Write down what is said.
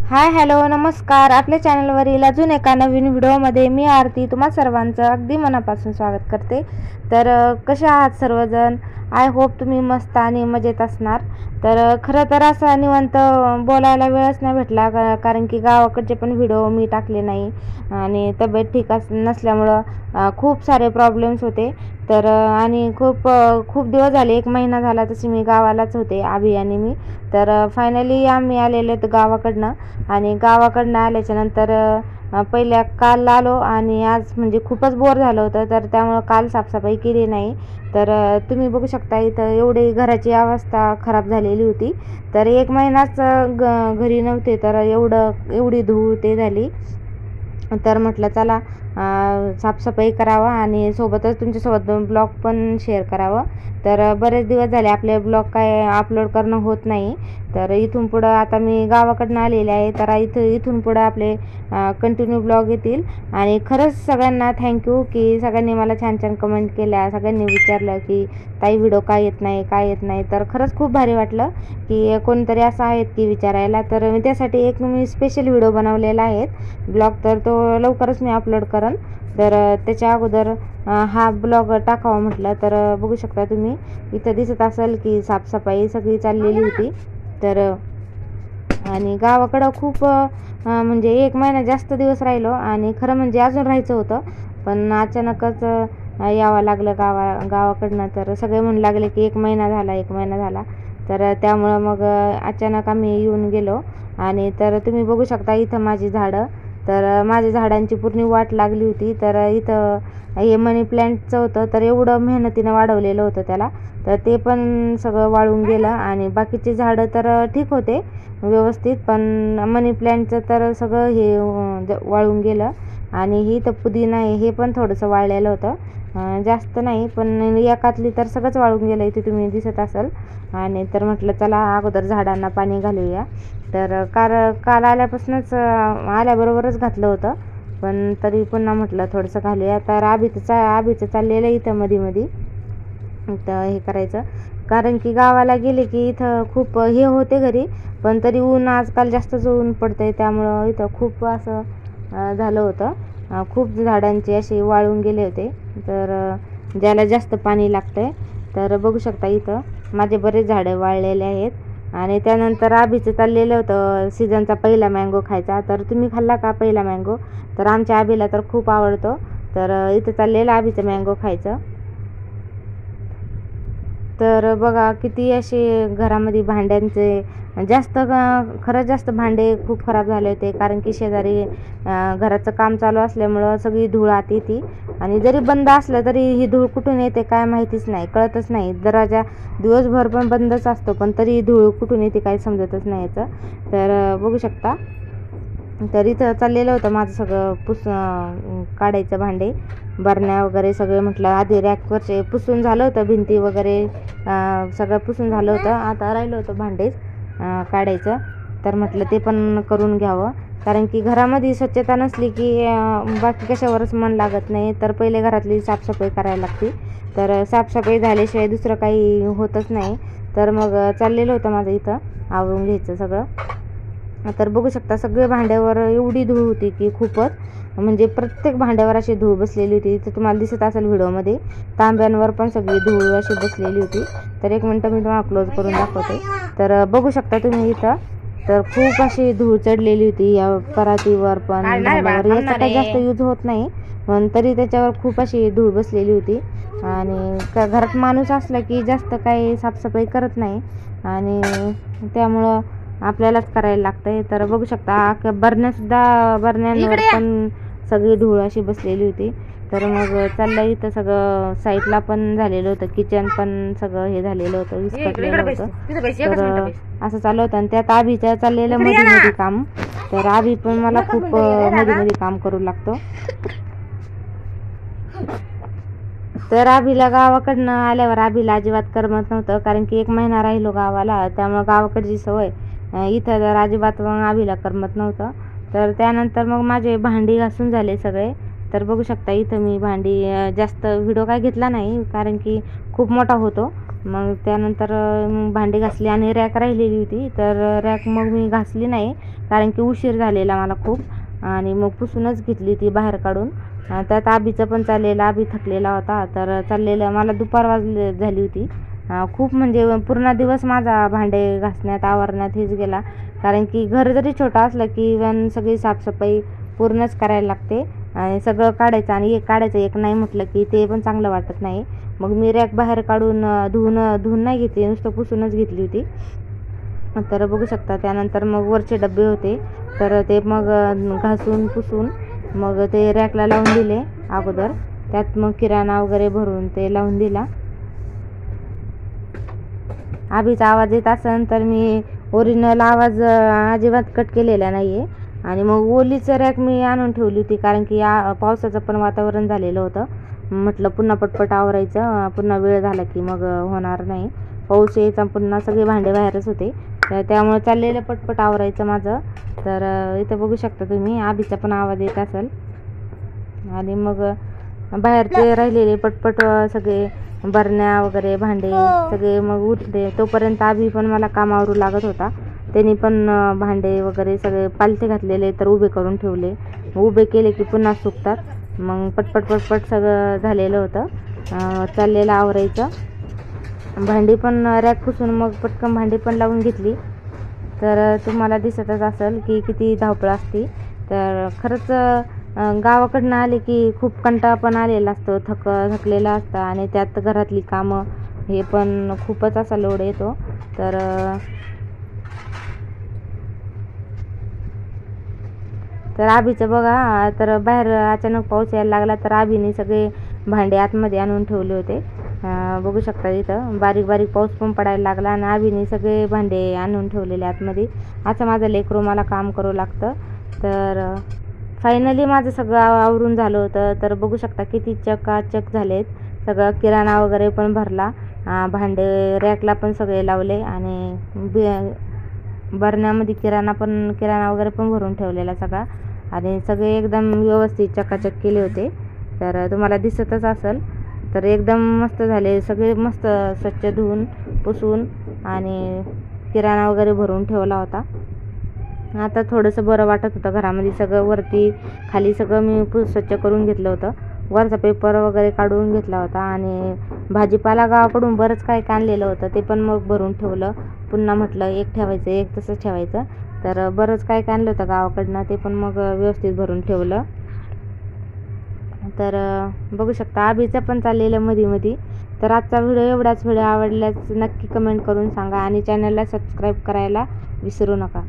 Hi hello नमस्कार. आपल्या चॅनलवरील अजून एका नवीन व्हिडिओमध्ये मी आरती तुम्हा सर्वांचं अगदी मनापासून स्वागत करते. तर कसे आहात सर्वजण? आय होप तुम्ही मस्त आणि मजेत असणार. तर खरं तर असं निवांत बोलायला वेळच नाही भेटला, कारण की गावाकडचे पण व्हिडिओ मी टाकले नाही आणि तब्येत ठीक नसल्यामुळं खूप सारे प्रॉब्लेम्स होते. तर आणि खूप दिवस झाले, 1 महिना झाला तशी मी गावालाच होते, अभि आणि मी. तर फायनली आम्ही आलेलो गावाकडनं. आणि गावाकडनं आल्याच्यानंतर पहिल्या काल आलो आणि आज म्हणजे खूपच बोर झालं होतं, तर त्यामुळं काल साफसफाई केली नाही. तर तुम्ही बघू शकता इथं एवढी घराची अवस्था खराब झालेली होती. तर 1 महिनाच घरी नव्हते, तर एवढी धूळ ते झाली. तर म्हटलं चला साफसफाई करावं आणि सोबतच तुमच्यासोबत ब्लॉग पण शेअर करावं. तर बरेच दिवस झाले आपले ब्लॉग काय अपलोड करणं होत नाही. तर इथून पुढं आता मी गावाकडनं आलेले आहे, तर इथून पुढं आपले कंटिन्यू ब्लॉग येतील. आणि खरंच सगळ्यांना थँक्यू की सगळ्यांनी मला छान छान कमेंट केल्या, सगळ्यांनी विचारलं की ताई व्हिडिओ काय येत नाही. तर खरंच खूप भारी वाटलं की कोणतरी असं आहेत की विचारायला. तर मी त्यासाठी मी स्पेशल व्हिडिओ बनवलेला आहे ब्लॉग, तर तो लवकरच मी अपलोड करेन. तर त्याच्या अगोदर हा ब्लॉग टाकावा म्हटलं. तर बघू शकता तुम्ही इथं दिसत असेल की साफसफाई सगळी चाललेली होती. तर आणि गावाकडं खूप म्हणजे 1 महिना जास्त दिवस राहिलो आणि खरं म्हणजे अजून राहायचं होतं, पण अचानकच यावं लागलं गावाकडनं. तर सगळे म्हणू लागले की 1 महिना झाला. तर त्यामुळं मग अचानक आम्ही येऊन गेलो. आणि तर तुम्ही बघू शकता इथं माझी झाडं, तर माझ्या झाडांची पूर्ण वाट लागली होती. तर इथं हे मनी प्लॅन्टचं होतं, तर एवढं मेहनतीनं वाढवलेलं होतं त्याला, तर ते पण सगळं वाळून गेलं. आणि बाकीचे झाडं तर ठीक होते व्यवस्थित, पण मनी प्लॅन्टचं तर सगळं हे वाळून गेलं. आणि ही तर पुदिना आहे, हे पण थोडंसं वाळलेलं होतं, जास्त नाही, पण एकातली तर सगळंच वाळून गेलं, इथे तुम्ही दिसत असाल. आणि तर म्हटलं चला अगोदर झाडांना पाणी घालूया. तर काल आल्यापासूनच आल्याबरोबरच घातलं होतं, पण तरी पुन्हा म्हटलं थोडंसं घालूया. तर आभीचं चाललेलं इथं मध्ये तर हे करायचं, कारण की गावाला गेले की इथं खूप हे होते घरी, पण तरी ऊन आजकाल जास्तच ऊन पडतंय, त्यामुळं इथं खूप असं झालं होतं. खूप झाडांचे असे वाळून गेले होते, तर ज्याला जास्त पाणी लागतंय. तर बघू शकता इथं माझे बरेच झाडं वाळलेले आहेत. आणि त्यानंतर आभीचं चाललेलं होतं सीझनचा पहिला मँगो खायचा. तर तुम्ही खाल्ला का पहिला मँगो? तर आमच्या आभीला तर खूप आवडतो. तर इथं चाललेलं आभीचं मँगो खायचं. तर बघा किती असे घरामध्ये भांड्यांचे खरंच जास्त भांडे खूप खराब झाले होते, कारण की शेजारी घराचं काम चालू असल्यामुळं सगळी धूळ आत येते. आणि जरी बंद असलं तरी ही धूळ कुठून येते काय माहितीच नाही, कळतच नाही. दरवाजा दिवसभर पण बंदच असतो, पण तरी धूळ कुठून येते काही समजतच नाही याचं. तर बघू शकता, तर इथं चाललेलं होतं माझं सगळं काढायचं, भांडे बरण्या वगैरे सगळे. म्हटलं आधी रॅकवरचे पुसून झालं होतं, भिंती वगैरे सगळं पुसून झालं होतं, आता राहिलं होतं भांडेच काढायचं. तर म्हटलं ते पण करून घ्यावं, कारण की घरामध्ये स्वच्छता नसली की बाकी कशावरच मन लागत नाही. तर पहिले घरातली साफसफाई करायला लागते, तर साफसफाई झाल्याशिवाय दुसरं काही होतच नाही. तर मग चाललेलं होतं माझं इथं आवरून घ्यायचं सगळं. तर बघू शकता सगळे भांड्यावर एवढी धूळ होती की खूपच, म्हणजे प्रत्येक भांड्यावर अशी धूळ बसलेली होती. तर तुम्हाला दिसत असेल व्हिडिओमध्ये तांब्यांवर पण सगळी धूळ अशी बसलेली होती. तर 1 मिनटं मी तुम्हाला क्लोज करून दाखवते. तर बघू शकता तुम्ही इथं, तर खूप अशी धूळ चढलेली होती या परातीवर पण भांड्यावर. याचा काही जास्त यूज होत नाही, पण तरी त्याच्यावर खूप अशी धूळ बसलेली होती. आणि घरात माणूस असला की जास्त काही साफसफाई करत नाही, आणि त्यामुळं आपल्यालाच करायला लागतंय. तर बघू शकता बरण्यांवर पण सगळी धूळ अशी बसलेली होती. तर मग चाललं इथं सगळं साईडला पण झालेलं होतं, किचन पण सगळं हे झालेलं होतं, विस्कटलेलं होतं. तर असं चालू होतं. आणि त्यात आभीचं चाललेलं मध्ये काम, तर आभी पण मला खूप मध्ये काम करू लागतो. तर आभीला गावाकडनं आल्यावर आभीला अजिबात करमत नव्हतं, कारण की 1 महिना राहिलो गावाला, त्यामुळं गावाकडची सवय इथं तर अजिबात मग आभीला करमत नव्हतं. तर त्यानंतर मग माझे भांडी घासून झाले सगळे. तर बघू शकता इथं मी भांडी जास्त व्हिडिओ काय घेतला नाही, कारण की खूप मोठा होतो. मग त्यानंतर भांडी घासली आणि रॅक राहिलेली होती, तर रॅक मग मी घासली नाही कारण की उशीर झालेला मला खूप, आणि मग पुसूनच घेतली ती बाहेर काढून. त्यात आबीचं पण चाललेलं, आबी थकलेला होता, तर चाललेलं मला दुपार झाली होती. खूप म्हणजे पूर्ण दिवस माझा भांडे घासण्यात आवरण्यात हेच गेला, कारण की घर जरी छोटं असलं की इव्हन सगळी साफसफाई पूर्णच करायला लागते आणि सगळं काढायचं, आणि एक काढायचं एक नाही म्हटलं की ते पण चांगलं वाटत नाही. मग मी रॅक बाहेर काढून धुवून नाही घेतली, नुसतं पुसूनच घेतली होती. तर बघू शकता त्यानंतर मग वरचे डबे होते, तर ते मग घासून पुसून मग ते रॅकला लावून दिले अगोदर. त्यात मग किराणा वगैरे भरून ते लावून दिला. आबीचा आवाज येत असेल तर मी ओरिजिनल आवाज अजिबात कट केलेला नाही आहे. आणि मग ओलीचं रॅक मी आणून ठेवली होती, कारण की पावसाचं पण वातावरण झालेलं होतं. म्हटलं पुन्हा पटपट आवरायचं, पुन्हा वेळ झाला की मग होणार नाही. पाऊस यायचा, पुन्हा सगळे भांडे बाहेरच होते, तर त्यामुळे चाललेलं पटपट आवरायचं माझं. तर इथं बघू शकता तुम्ही आबीचा पण आवाज येत असेल. आणि मग बाहेरचे राहिलेले पटपट सगळे बरण्या वगैरे भांडे सगळे मग उठले. तोपर्यंत आबी पण मला कामावरू लागत होता. त्यांनी पण भांडे वगैरे सगळे पालथे घातलेले तर उभे करून ठेवले. उभे केले की पुन्हा सुकतात. मग पटपट सगळं झालेलं होतं, चाललेलं आवरायचं. भांडी पण रॅक पुसून मग पटकन भांडी पण लावून घेतली. तर तुम्हाला दिसतच असेल की किती धावपळ असते. तर खरंच गावाकडनं आले की खूप कंटाळा पण आलेला असतो, थकलेला असतं, आणि त्यात घरातली कामं हे पण खूपच असा लोड येतो. तर आबीचं बघा, तर बाहेर अचानक पाऊस यायला लागला, तर आबीने सगळे भांडे आतमध्ये आणून ठेवले होते. बघू शकता इथं बारीक बारीक पाऊस पण पडायला लागला आणि आबीने सगळे भांडे आणून ठेवलेले आतमध्ये. असं माझं लेकरू मला काम करू लागतं. तर फायनली माझं सगळं आवरून झालं होतं. तर बघू शकता किती चकाचक झालेत. सगळं किराणा वगैरे पण भरला, भांडे रॅकला पण सगळे लावले, आणि बरण्यामध्ये किराणा वगैरे पण भरून ठेवलेला सगळा, आणि सगळे एकदम व्यवस्थित चकाचक केले होते. तर तुम्हाला दिसतच असेल. तर एकदम मस्त झाले सगळे, मस्त स्वच्छ धुवून पुसून आणि किराणा वगैरे भरून ठेवला होता. आता थोडंसं बरं वाटत होतं घरामध्ये. सगळं वरती खाली सगळं मी स्वच्छ करून घेतलं होतं. वरचा पेपर वगैरे काढून घेतला होता, आणि भाजीपाला गावाकडून बरंच काय आणलेलं होतं ते पण मग भरून ठेवलं. पुन्हा म्हटलं एक ठेवायचं, एक तसंच ठेवायचं. तर बरंच काय आणलं होतं गावाकडनं, ते पण मग व्यवस्थित भरून ठेवलं. तर बघू शकता आबीचं पण चाललेलं मध्ये. तर आजचा व्हिडिओ एवढाच. व्हिडिओ आवडल्यास नक्की कमेंट करून सांगा, आणि चॅनलला सबस्क्राईब करायला विसरू नका.